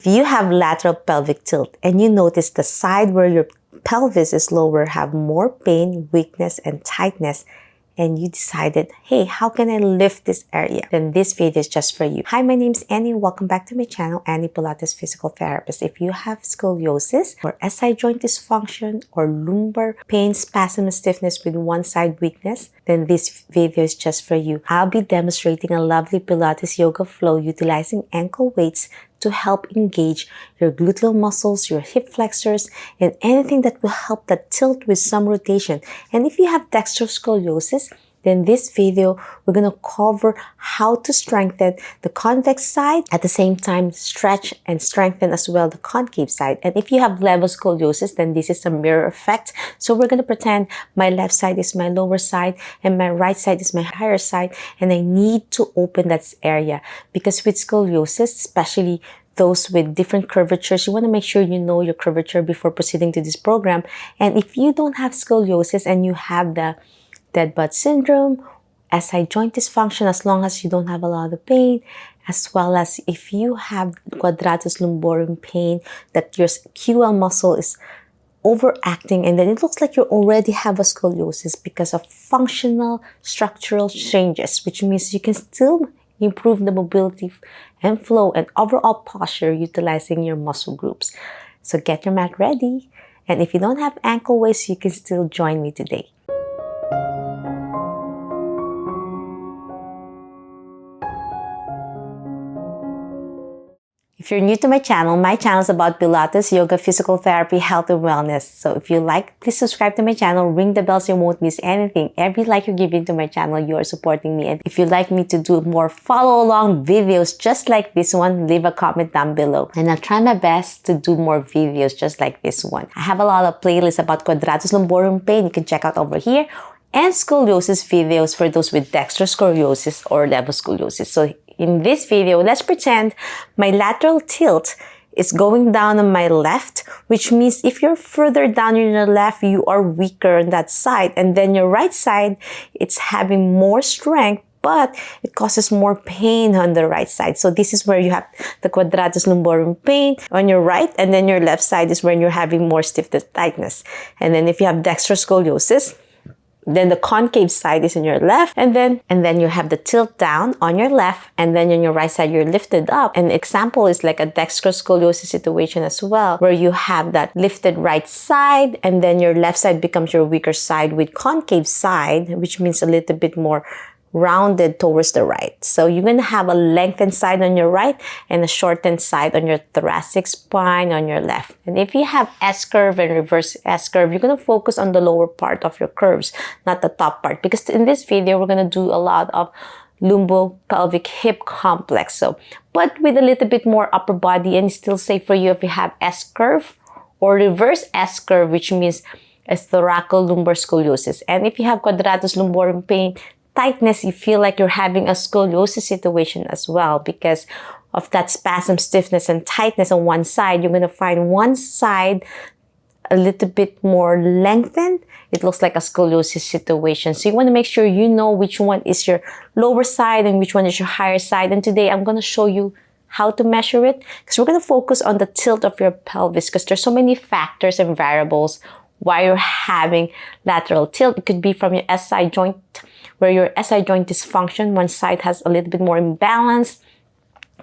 If you have lateral pelvic tilt and you notice the side where your pelvis is lower have more pain, weakness, and tightness, and you decided, hey, how can I lift this area? Then this video is just for you. Hi, my name is Annie. Welcome back to my channel, Annie Pilates Physical Therapist. If you have scoliosis or SI joint dysfunction or lumbar pain, spasm, stiffness with one side weakness, then this video is just for you. I'll be demonstrating a lovely Pilates yoga flow utilizing ankle weights to help engage your gluteal muscles, your hip flexors, and anything that will help that tilt with some rotation. And if you have dextroscoliosis, then this video, we're going to cover how to strengthen the convex side, at the same time stretch and strengthen as well the concave side. And if you have level scoliosis, then this is a mirror effect. So we're going to pretend my left side is my lower side and my right side is my higher side, and I need to open that area because with scoliosis, especially those with different curvatures, you want to make sure you know your curvature before proceeding to this program. And if you don't have scoliosis and you have the dead butt syndrome, SI joint dysfunction, as long as you don't have a lot of pain, as well as if you have Quadratus Lumborum pain, that your QL muscle is overacting and then it looks like you already have a scoliosis because of functional structural changes, which means you can still improve the mobility and flow and overall posture utilizing your muscle groups. So get your mat ready. And if you don't have ankle weights, you can still join me today. If you're new to my channel is about Pilates, yoga, physical therapy, health, and wellness. So if you like, please subscribe to my channel, ring the bell so you won't miss anything. Every like you're giving to my channel, you are supporting me. And if you'd like me to do more follow-along videos just like this one, leave a comment down below. And I'll try my best to do more videos just like this one. I have a lot of playlists about Quadratus Lumborum pain you can check out over here, and scoliosis videos for those with dextroscoliosis or level scoliosis. So in this video, let's pretend my lateral tilt is going down on my left, which means if you're further down on your left, you are weaker on that side. And then your right side, it's having more strength, but it causes more pain on the right side. So this is where you have the Quadratus Lumborum pain on your right, and then your left side is when you're having more stiffness, tightness. And then if you have dextroscoliosis, then the concave side is in your left, and then you have the tilt down on your left, and then on your right side you're lifted up. An example is like a dextroscoliosis situation as well, where you have that lifted right side, and then your left side becomes your weaker side with concave side, which means a little bit more rounded towards the right. So you're going to have a lengthened side on your right and a shortened side on your thoracic spine on your left. And if you have S-curve and reverse S-curve, you're going to focus on the lower part of your curves, not the top part. Because in this video, we're going to do a lot of lumbo-pelvic hip complex. So, but with a little bit more upper body, and still safe for you if you have S-curve or reverse S-curve, which means a thoracolumbar scoliosis. And if you have Quadratus Lumborum pain, tightness, you feel like you're having a scoliosis situation as well because of that spasm, stiffness, and tightness on one side. You're going to find one side a little bit more lengthened. It looks like a scoliosis situation. So you want to make sure you know which one is your lower side and which one is your higher side. And today I'm going to show you how to measure it, because we're going to focus on the tilt of your pelvis, because there's so many factors and variables why you're having lateral tilt. It could be from your SI joint, where your SI joint dysfunction, one side has a little bit more imbalance,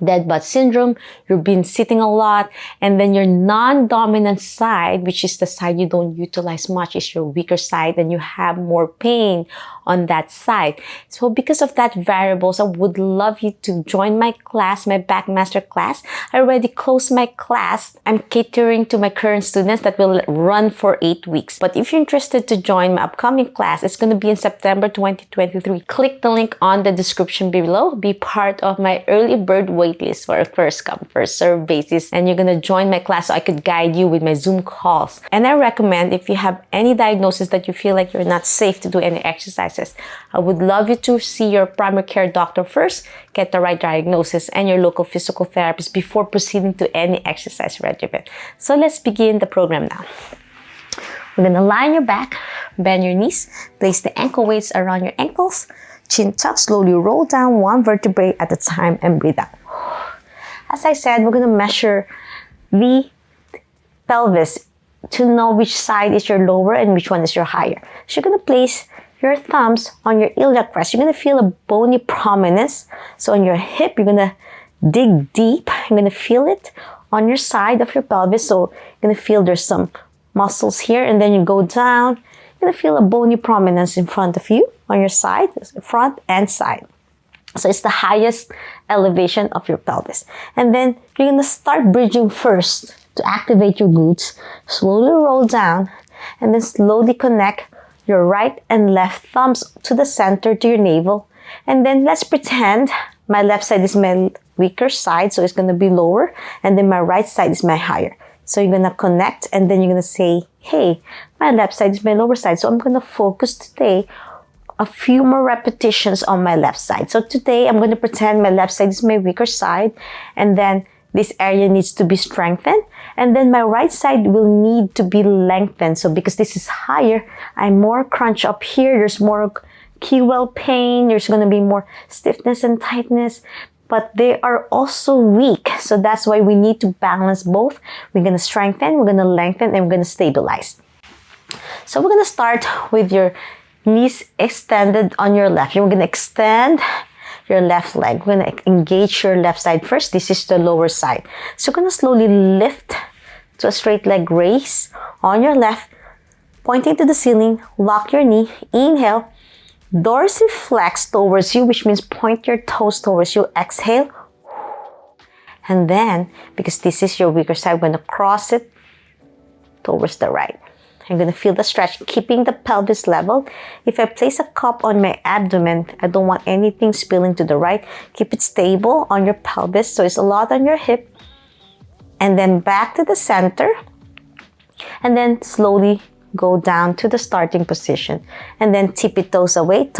dead butt syndrome, you've been sitting a lot, and then your non-dominant side, which is the side you don't utilize much, is your weaker side, and you have more pain on that side. So because of that variables, I would love you to join my class, my Backmaster class. I already closed my class. I'm catering to my current students that will run for 8 weeks. But if you're interested to join my upcoming class, it's going to be in September 2023. Click the link on the description below. Be part of my early bird waitlist for a first come, first serve basis. And you're going to join my class so I could guide you with my Zoom calls. And I recommend, if you have any diagnosis that you feel like you're not safe to do any exercises, I would love you to see your primary care doctor first, get the right diagnosis, and your local physical therapist before proceeding to any exercise regimen. So let's begin the program now. We're going to lie on your back, bend your knees, place the ankle weights around your ankles, chin tuck, slowly roll down one vertebrae at a time and breathe out. As I said, we're going to measure the pelvis to know which side is your lower and which one is your higher. So you're going to place your thumbs on your iliac crest. You're going to feel a bony prominence. So on your hip, you're going to dig deep. You're going to feel it on your side of your pelvis. So you're going to feel there's some muscles here, and then you go down. You're going to feel a bony prominence in front of you on your side, front and side. So it's the highest elevation of your pelvis. And then you're going to start bridging first to activate your glutes. Slowly roll down and then slowly connect your right and left thumbs to the center, to your navel. And then let's pretend my left side is my weaker side, so it's going to be lower, and then my right side is my higher. So you're going to connect, and then you're going to say, hey, my left side is my lower side. So I'm going to focus today a few more repetitions on my left side. So today I'm going to pretend my left side is my weaker side, and then this area needs to be strengthened, and then my right side will need to be lengthened. So because this is higher, I'm more crunch up here. There's more keel pain. There's going to be more stiffness and tightness, but they are also weak. So that's why we need to balance both. We're going to strengthen, we're going to lengthen, and we're going to stabilize. So we're going to start with your knees extended on your left. You're going to extend your left leg. We're going to engage your left side first. This is the lower side. So you're going to slowly lift to a straight leg raise on your left, pointing to the ceiling. Lock your knee. Inhale. Dorsiflex towards you, which means point your toes towards you. Exhale. And then, because this is your weaker side, we're going to cross it towards the right. I'm going to feel the stretch, keeping the pelvis level. If I place a cup on my abdomen, I don't want anything spilling to the right. Keep it stable on your pelvis, so it's a lot on your hip. And then back to the center. And then slowly go down to the starting position. And then tippy toes away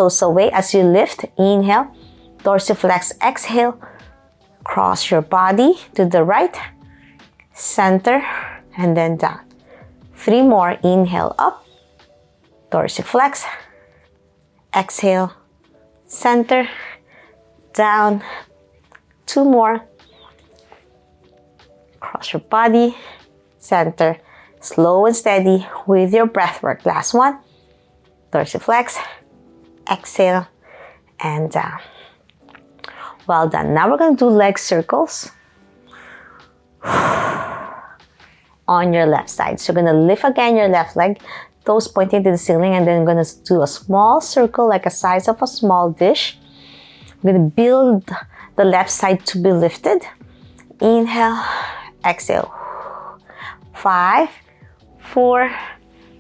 as you lift. Inhale, dorsiflex, exhale. Cross your body to the right, center, and then down. 3 more. Inhale up, dorsiflex, exhale, center, down. 2 more. Cross your body, center, slow and steady with your breath work. Last one. Dorsiflex, exhale, and down. Well done. Now we're going to do leg circles on your left side. So you're going to lift again your left leg, toes pointing to the ceiling, and then I'm going to do a small circle like a size of a small dish. I'm going to build the left side to be lifted. Inhale, exhale. 5, 4,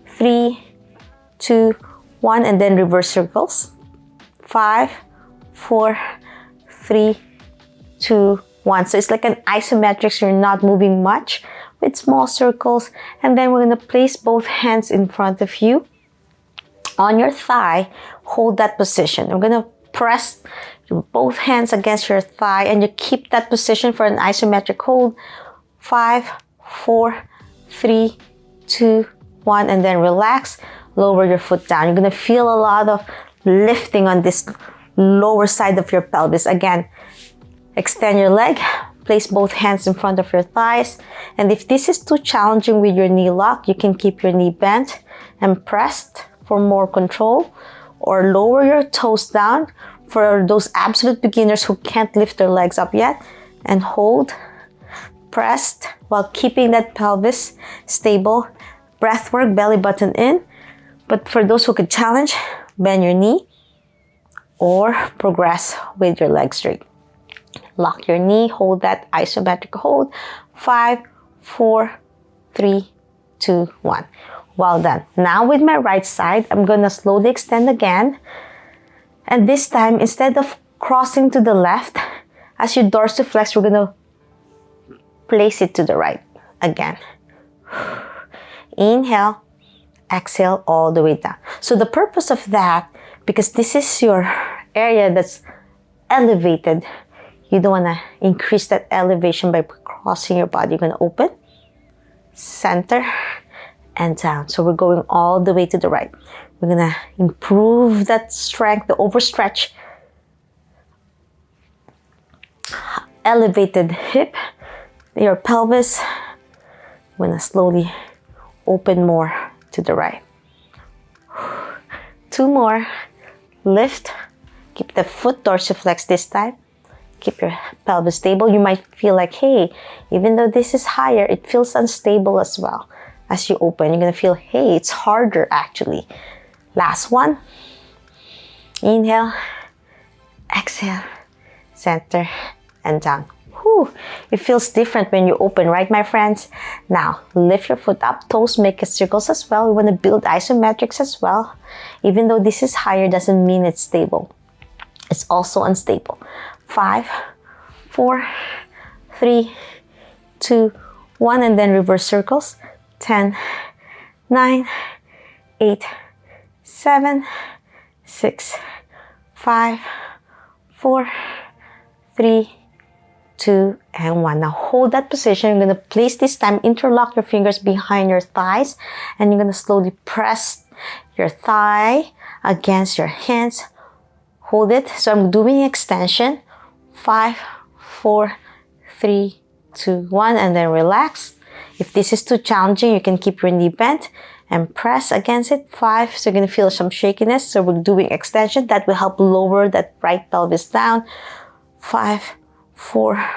3, 2, 1, and then reverse circles. 5, 4, 3, 2, 1. So it's like an isometric, so you're not moving much, with small circles. And then we're going to place both hands in front of you on your thigh. Hold that position. I'm going to press both hands against your thigh, and you keep that position for an isometric hold. 5, 4, 3, 2, 1, and then relax. Lower your foot down. You're going to feel a lot of lifting on this lower side of your pelvis. Again, extend your leg. Place both hands in front of your thighs. And if this is too challenging with your knee lock, you can keep your knee bent and pressed for more control, or lower your toes down for those absolute beginners who can't lift their legs up yet, and hold, pressed, while keeping that pelvis stable. Breath work, belly button in. But for those who could challenge, bend your knee or progress with your legs straight. Lock your knee, hold that isometric hold. 5, 4, 3, 2, 1. Well done. Now with my right side, I'm going to slowly extend again. And this time, instead of crossing to the left, as you dorsiflex, we're going to place it to the right again. Inhale, exhale all the way down. So the purpose of that, because this is your area that's elevated, you don't want to increase that elevation by crossing your body. You're going to open, center, and down. So we're going all the way to the right. We're going to improve that strength, the overstretch, elevated hip, your pelvis, I'm gonna slowly open more to the right. 2 more. Lift. Keep the foot dorsiflex this time. Keep your pelvis stable. You might feel like, hey, even though this is higher, it feels unstable as well. As you open, you're gonna feel, hey, it's harder actually. Last one. Inhale. Exhale. Center and down. Whew. It feels different when you open, right, my friends? Now, lift your foot up. Toes make circles as well. We want to build isometrics as well. Even though this is higher, doesn't mean it's stable. It's also unstable. 5, 4, 3, 2, 1, and then reverse circles. 10, 9, 8, 7, 6, 5, 4, 3, 2, and 1. Now hold that position. You're going to place this time, interlock your fingers behind your thighs, and you're going to slowly press your thigh against your hands. Hold it. So I'm doing extension. 5, 4, 3, 2, 1, and then relax. If this is too challenging, you can keep your knee bent and press against it. 5, so you're going to feel some shakiness. So we're doing extension. That will help lower that right pelvis down. 5, 4,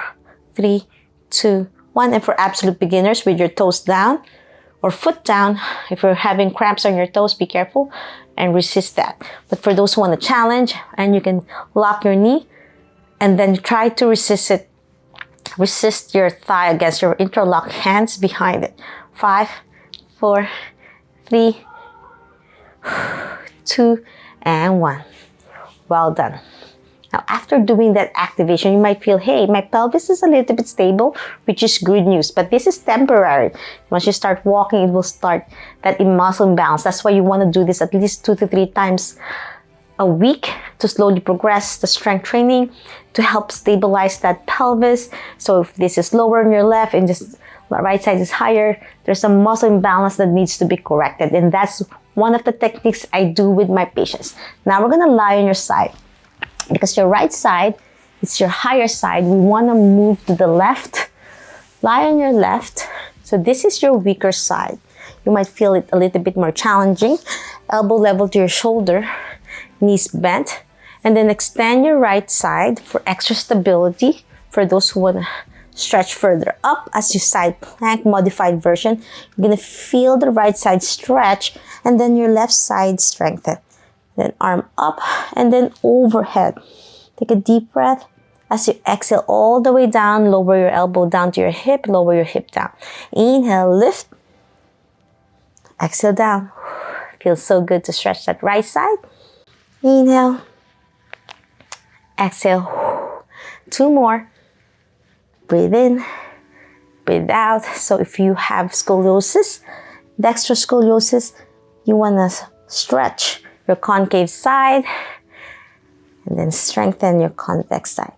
3, 2, 1. And for absolute beginners, with your toes down or foot down, if you're having cramps on your toes, be careful and resist that. But for those who want to challenge, and you can lock your knee and then try to resist it. Resist your thigh against your interlocked hands behind it. 5, 4, 3, 2, and 1. Well done. Now, after doing that activation, you might feel, hey, my pelvis is a little bit stable, which is good news. But this is temporary. Once you start walking, it will start that muscle imbalance. That's why you want to do this at least 2 to 3 times a week to slowly progress the strength training to help stabilize that pelvis. So if this is lower on your left and this right side is higher, there's a muscle imbalance that needs to be corrected. And that's one of the techniques I do with my patients. Now we're gonna lie on your side. Because your right side is your higher side, we wanna move to the left. Lie on your left. So this is your weaker side. You might feel it a little bit more challenging. Elbow level to your shoulder. Knees bent, and then extend your right side for extra stability. For those who want to stretch further up, as you side plank modified version, you're going to feel the right side stretch and then your left side strengthen. Then arm up and then overhead. Take a deep breath. As you exhale all the way down, lower your elbow down to your hip, lower your hip down. Inhale, lift. Exhale down. Feels so good to stretch that right side. Inhale, exhale, 2 more. Breathe in, breathe out. So if you have scoliosis, dextroscoliosis, you want to stretch your concave side and then strengthen your convex side.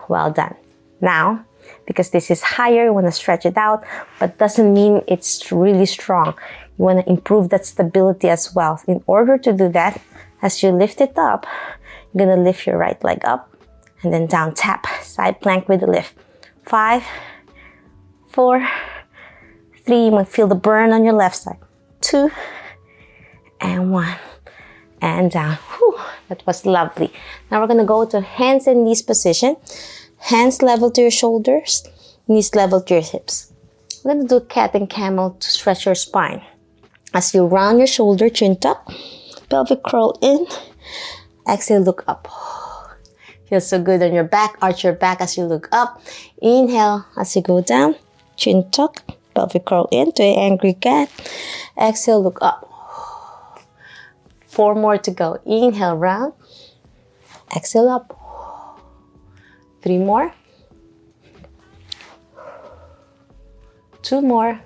Well done. Now, because this is higher, you want to stretch it out, but doesn't mean it's really strong. You want to improve that stability as well. In order to do that, as you lift it up, you're going to lift your right leg up and then down tap, side plank with the lift. 5, 4, 3, you might feel the burn on your left side. 2, and 1, and down. Whew, that was lovely. Now we're going to go to hands and knees position. Hands level to your shoulders, knees level to your hips. We're going to do cat and camel to stretch your spine. As you round your shoulder, chin tuck, pelvic curl in, exhale, look up. Feels so good on your back. Arch your back as you look up. Inhale as you go down, chin tuck, pelvic curl in to an angry cat. Exhale, look up. 4 more to go. Inhale, round. Exhale, up. 3 more. 2 more.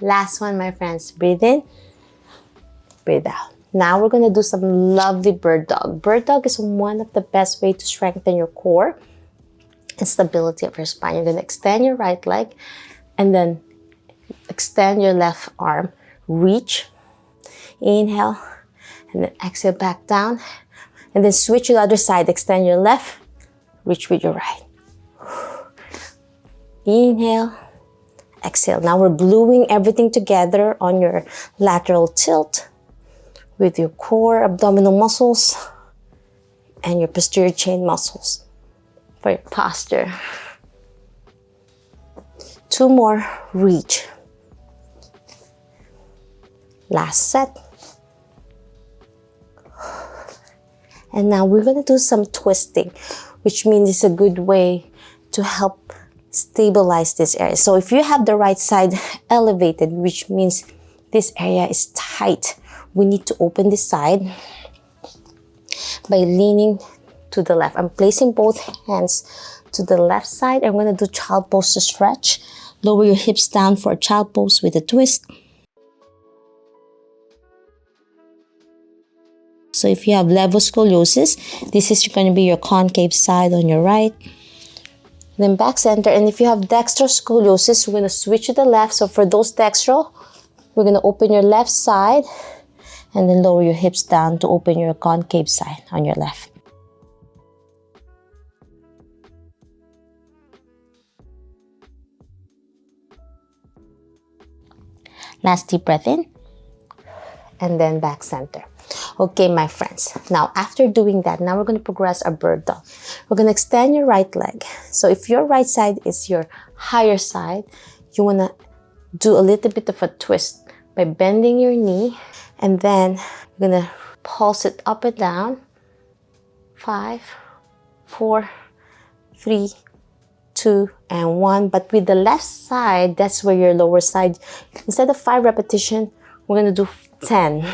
Last one, my friends. Breathe in, breathe out. Now we're going to do some lovely bird dog. Bird dog is one of the best ways to strengthen your core and stability of your spine. You're going to extend your right leg and then extend your left arm. Reach. Inhale. And then exhale back down. And then switch to the other side. Extend your left. Reach with your right. Inhale, exhale. Now we're gluing everything together on your lateral tilt with your core abdominal muscles and your posterior chain muscles for your posture. 2 more, reach. Last set. And now we're gonna do some twisting, which means it's a good way to help stabilize this area. So if you have the right side elevated, which means this area is tight, we need to open this side by leaning to the left. I'm placing both hands to the left side. I'm going to do child pose to stretch. Lower your hips down for a child pose with a twist. So if you have level scoliosis, this is going to be your concave side on your right. Then back center. And if you have dextrose scoliosis, we're going to switch to the left. So for those dextro, we're going to open your left side and then lower your hips down to open your concave side on your left. Last deep breath in and then back center. Okay, my friends. Now, after doing that, now we're going to progress a bird dog. We're going to extend your right leg. So if your right side is your higher side, you want to do a little bit of a twist by bending your knee. And then you're going to pulse it up and down. 5, 4, 3, 2, and 1. But with the left side, that's where your lower side, instead of 5 repetitions, we're going to do 10.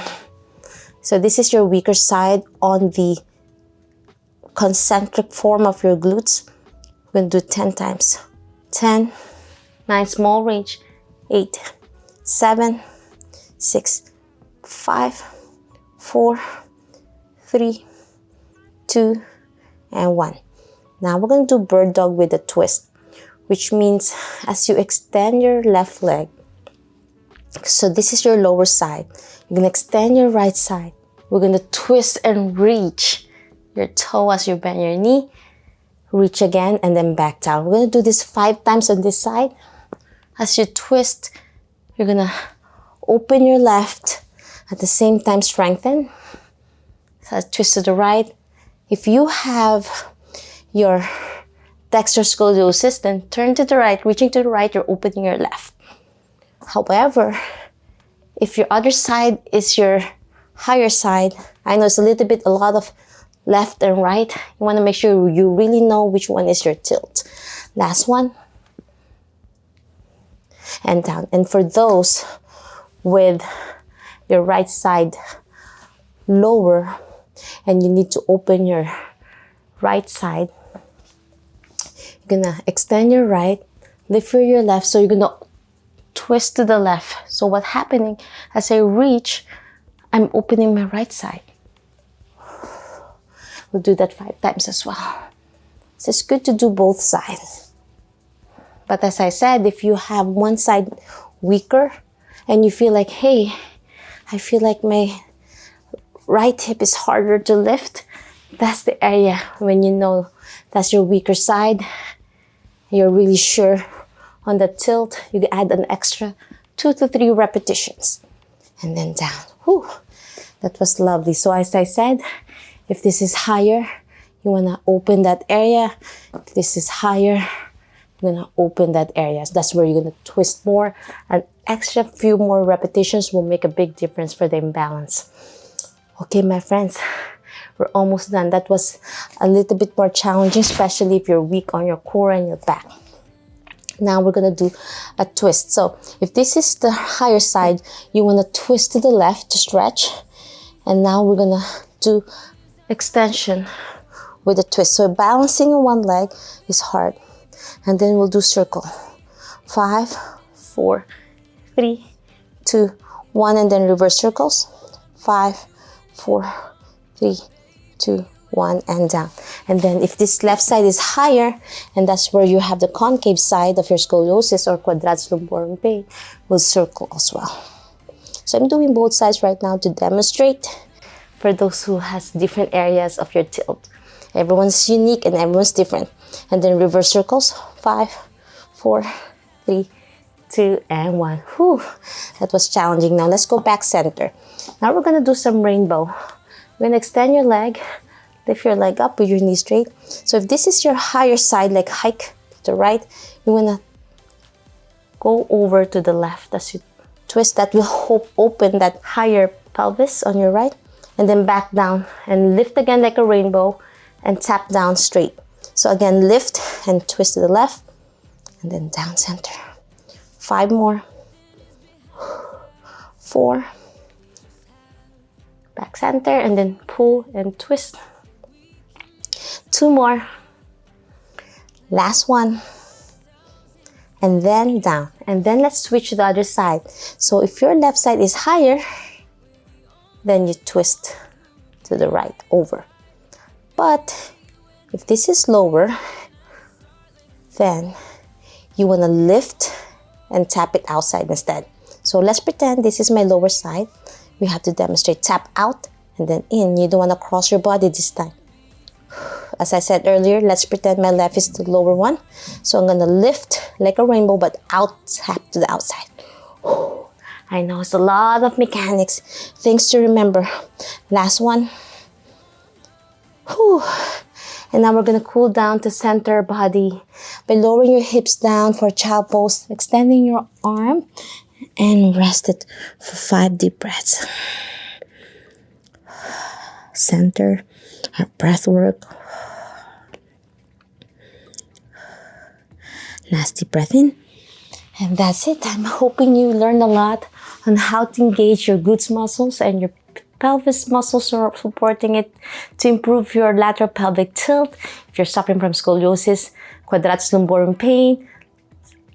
So this is your weaker side on the concentric form of your glutes. We're going to do 10 times. 10, 9, small range, 8, 7, 6, 5, 4, 3, 2, and 1. Now we're going to do bird dog with a twist, which means as you extend your left leg, so this is your lower side, you're going to extend your right side. We're going to twist and reach your toe as you bend your knee. Reach again and then back down. We're going to do this 5 times on this side. As you twist, you're going to open your left, at the same time strengthen. So twist to the right. If you have your dextrose scoliosis, then turn to the right. Reaching to the right, you're opening your left. However, if your other side is your higher side, I know it's a lot of left and right. You want to make sure you really know which one is your tilt. Last one. And down. And for those with your right side lower and you need to open your right side, you're gonna extend your right, lift for your left, so you're gonna twist to the left. So what's happening, as I reach, I'm opening my right side. We'll do that 5 times as well. So it's good to do both sides. But as I said, if you have one side weaker and you feel like, hey, I feel like my right hip is harder to lift, that's the area when you know that's your weaker side. You're really sure on the tilt, you add an extra 2 to 3 repetitions. And then down. Whew, that was lovely. So as I said, if this is higher, you want to open that area. If this is higher, you're going to open that area. So that's where you're going to twist more. An extra few more repetitions will make a big difference for the imbalance. Okay, my friends, we're almost done. That was a little bit more challenging, especially if you're weak on your core and your back. Now we're going to do a twist. So if this is the higher side, you want to twist to the left to stretch. And now we're going to do extension with a twist. So balancing on one leg is hard. And then we'll do circle. 5, 4, 3, 2, 1, and then reverse circles. 5, 4, 3, 2, 1, and down. And then if this left side is higher, and that's where you have the concave side of your scoliosis or quadratus lumborum pain, we'll circle as well. So I'm doing both sides right now to demonstrate for those who has different areas of your tilt. Everyone's unique and everyone's different. And then reverse circles. 5, 4, 3, 2, and 1. Whew, that was challenging. Now let's go back center. Now we're gonna do some rainbow. You're gonna extend your leg, lift your leg up with your knee straight. So if this is your higher side, like hike to the right, you wanna go over to the left as you twist. That will open that higher pelvis on your right, and then back down and lift again like a rainbow and tap down straight. So again, lift and twist to the left and then down center. 5 more. 4. Back center and then pull and twist. 2 more. Last one. And then down. And then let's switch to the other side. So if your left side is higher, then you twist to the right over. But if this is lower, then you want to lift and tap it outside instead. So let's pretend this is my lower side. We have to demonstrate tap out and then in. You don't want to cross your body this time. As I said earlier, let's pretend my left is the lower one. So I'm going to lift like a rainbow, but out, tap to the outside. I know it's a lot of mechanics, things to remember. Last one. Whew. And now we're going to cool down to center body by lowering your hips down for child pose, extending your arm, and rest it for 5 deep breaths. Center our breath work. Last deep breath in. And that's it. I'm hoping you learned a lot on how to engage your glutes muscles and your pelvis muscles are supporting it to improve your lateral pelvic tilt. If you're suffering from scoliosis, quadratus lumborum pain,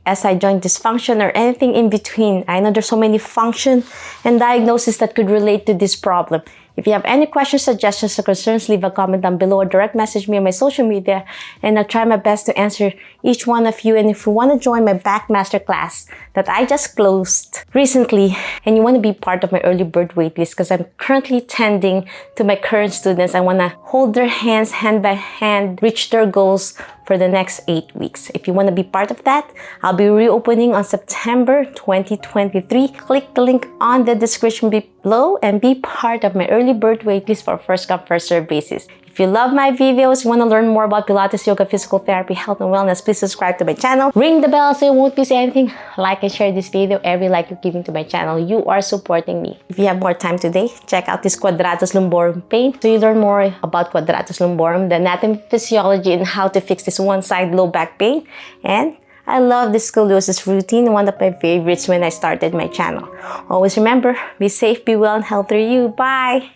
SI joint dysfunction, or anything in between. I know there's so many function and diagnosis that could relate to this problem. If you have any questions, suggestions, or concerns, leave a comment down below or direct message me on my social media and I'll try my best to answer each one of you. And if you want to join my back masterclass that I just closed recently and you want to be part of my early bird waitlist because I'm currently tending to my current students, I want to hold their hands hand by hand, reach their goals for the next 8 weeks. If you want to be part of that, I'll be reopening on September 2023. Click the link on the description below and be part of my early bird waitlist for first come, first serve basis. If you love my videos, you want to learn more about Pilates, yoga, physical therapy, health, and wellness, please subscribe to my channel. Ring the bell so you won't miss anything. Like and share this video. Every like you're giving to my channel, you are supporting me. If you have more time today, check out this Quadratus Lumborum pain so you learn more about Quadratus Lumborum, the anatomy, physiology, and how to fix this one side low back pain. And I love this scoliosis routine, one of my favorites when I started my channel. Always remember, be safe, be well, and healthy you. Bye!